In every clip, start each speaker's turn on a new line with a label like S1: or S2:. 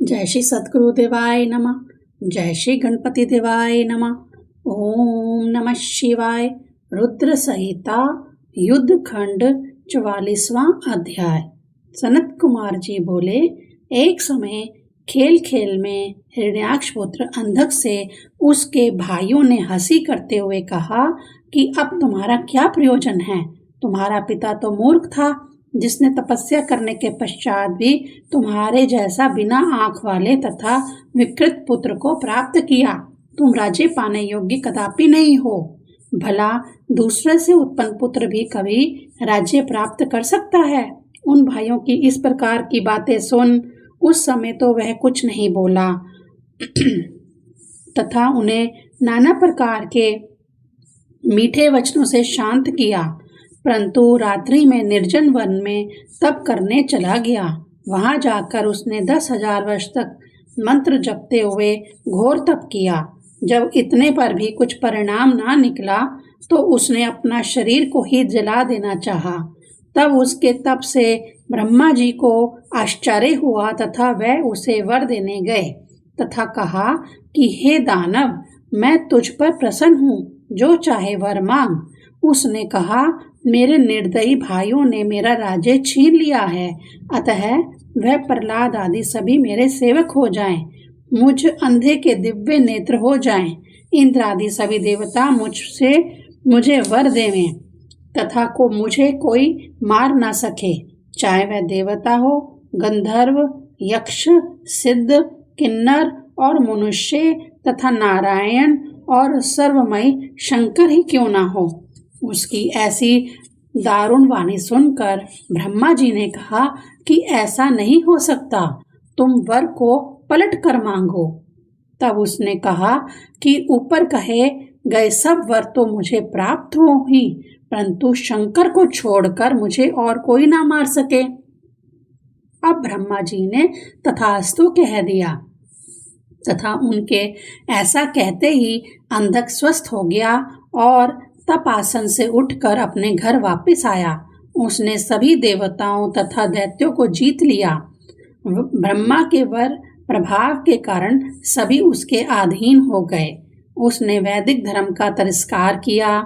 S1: जय श्री सद्गुरु देवाय नमः। जय श्री गणपति देवाय नमः। ओम नमः शिवाय। रुद्र संहिता युद्ध खंड 44वां अध्याय। सनत कुमार जी बोले, एक समय खेल खेल में हिरण्याक्ष पुत्र अंधक से उसके भाइयों ने हंसी करते हुए कहा कि अब तुम्हारा क्या प्रयोजन है। तुम्हारा पिता तो मूर्ख था, जिसने तपस्या करने के पश्चात भी तुम्हारे जैसा बिना आंख वाले तथा विकृत पुत्र को प्राप्त किया। तुम राज्य पाने योग्य कदापि नहीं हो। भला दूसरे से उत्पन्न पुत्र भी कभी राज्य प्राप्त कर सकता है। उन भाइयों की इस प्रकार की बातें सुन उस समय तो वह कुछ नहीं बोला तथा उन्हें नाना प्रकार के मीठे वचनों से शांत किया, परंतु रात्रि में निर्जन वन में तप करने चला गया। वहां जाकर उसने 10,000 वर्ष तक मंत्र जपते हुए घोर तप किया। जब इतने पर भी कुछ परिणाम ना निकला तो उसने अपना शरीर को ही जला देना चाहा। तब उसके तप से ब्रह्मा जी को आश्चर्य हुआ तथा वह उसे वर देने गए तथा कहा कि हे दानव, मैं तुझ पर प्रसन्न हूँ, जो चाहे वर मांग। उसने कहा, मेरे निर्दयी भाइयों ने मेरा राज्य छीन लिया है, अतः वह प्रहलाद आदि सभी मेरे सेवक हो जाएं, मुझ अंधे के दिव्य नेत्र हो जाएं, इंद्र आदि सभी देवता मुझे वर देवें तथा को मुझे कोई मार ना सके, चाहे वह देवता हो, गंधर्व, यक्ष, सिद्ध, किन्नर और मनुष्य तथा नारायण और सर्वमय शंकर ही क्यों ना हो। उसकी ऐसी दारुण वाणी सुनकर ब्रह्मा जी ने कहा कि ऐसा नहीं हो सकता, तुम वर को पलट कर मांगो। तब उसने कहा कि ऊपर कहे गए सब वर तो मुझे प्राप्त हो ही, परंतु शंकर को छोड़कर मुझे और कोई ना मार सके। अब ब्रह्मा जी ने तथास्तु कह दिया तथा उनके ऐसा कहते ही अंधक स्वस्थ हो गया और तप आसन से उठकर अपने घर वापस आया। उसने सभी देवताओं तथा दैत्यों को जीत लिया। ब्रह्मा के वर प्रभाव के कारण सभी उसके अधीन हो गए। उसने वैदिक धर्म का तिरस्कार किया।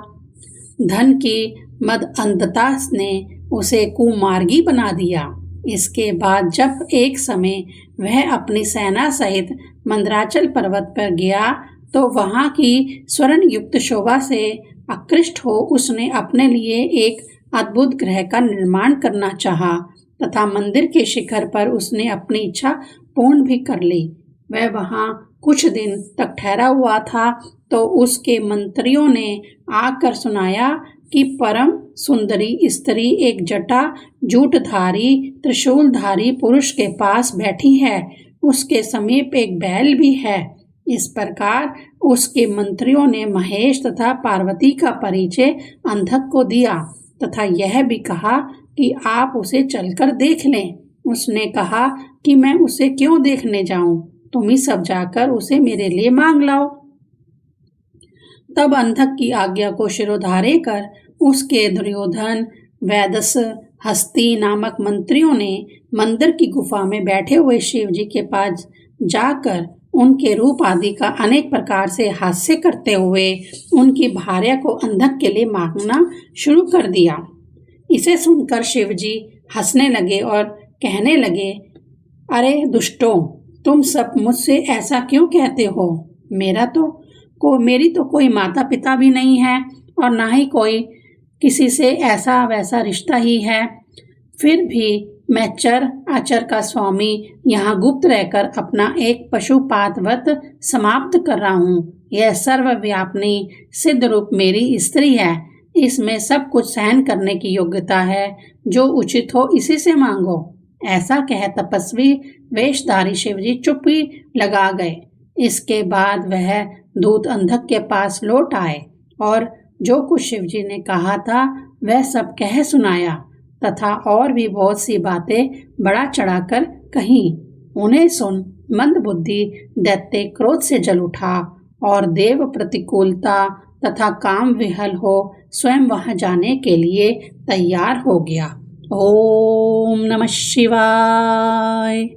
S1: धन की मद अंधता ने उसे कुमार्गी बना दिया। इसके बाद जब एक समय वह अपनी सेना सहित मंदराचल पर्वत पर गया तो वहां की स्वर्ण युक्त शोभा से आकृष्ट हो उसने अपने लिए एक अद्भुत ग्रह का निर्माण करना चाहा तथा मंदिर के शिखर पर उसने अपनी इच्छा पूर्ण भी कर ली। वह वहां कुछ दिन तक ठहरा हुआ था तो उसके मंत्रियों ने आकर सुनाया कि परम सुंदरी स्त्री एक जटा जूटधारी त्रिशूलधारी पुरुष के पास बैठी है, उसके समीप एक बैल भी है। इस प्रकार उसके मंत्रियों ने महेश तथा पार्वती का परिचय अंधक को दिया तथा यह भी कहा कि आप उसे चलकर देख लें। उसने कहा कि मैं उसे क्यों देखने जाऊं, तुम ही सब जाकर उसे मेरे लिए मांग लाओ। तब अंधक की आज्ञा को शिरोधार्य कर उसके दुर्योधन, वैदस, हस्ती नामक मंत्रियों ने मंदिर की गुफा में बैठे हुए शिव जी के पास जाकर उनके रूप आदि का अनेक प्रकार से हास्य करते हुए उनकी भार्या को अंधक के लिए मांगना शुरू कर दिया। इसे सुनकर शिव जी हंसने लगे और कहने लगे, अरे दुष्टों, तुम सब मुझसे ऐसा क्यों कहते हो। मेरी तो कोई माता पिता भी नहीं है और ना ही कोई किसी से ऐसा वैसा रिश्ता ही है। फिर भी मैं चर आचर का स्वामी यहाँ गुप्त रहकर अपना एक पशुपातवत समाप्त कर रहा हूँ। यह सर्वव्यापिनी सिद्ध रूप मेरी स्त्री है, इसमें सब कुछ सहन करने की योग्यता है, जो उचित हो इसी से मांगो। ऐसा कह तपस्वी वेशधारी शिवजी चुप्पी लगा गए। इसके बाद वह दूत अंधक के पास लौट आए और जो कुछ शिवजी ने कहा था वह सब कह सुनाया तथा और भी बहुत सी बातें बढ़ा चढ़ाकर कही। उन्हें सुन मंद बुद्धि दैत्य क्रोध से जल उठा और देव प्रतिकूलता तथा काम विहल हो स्वयं वहां जाने के लिए तैयार हो गया। ओम नमः शिवाय।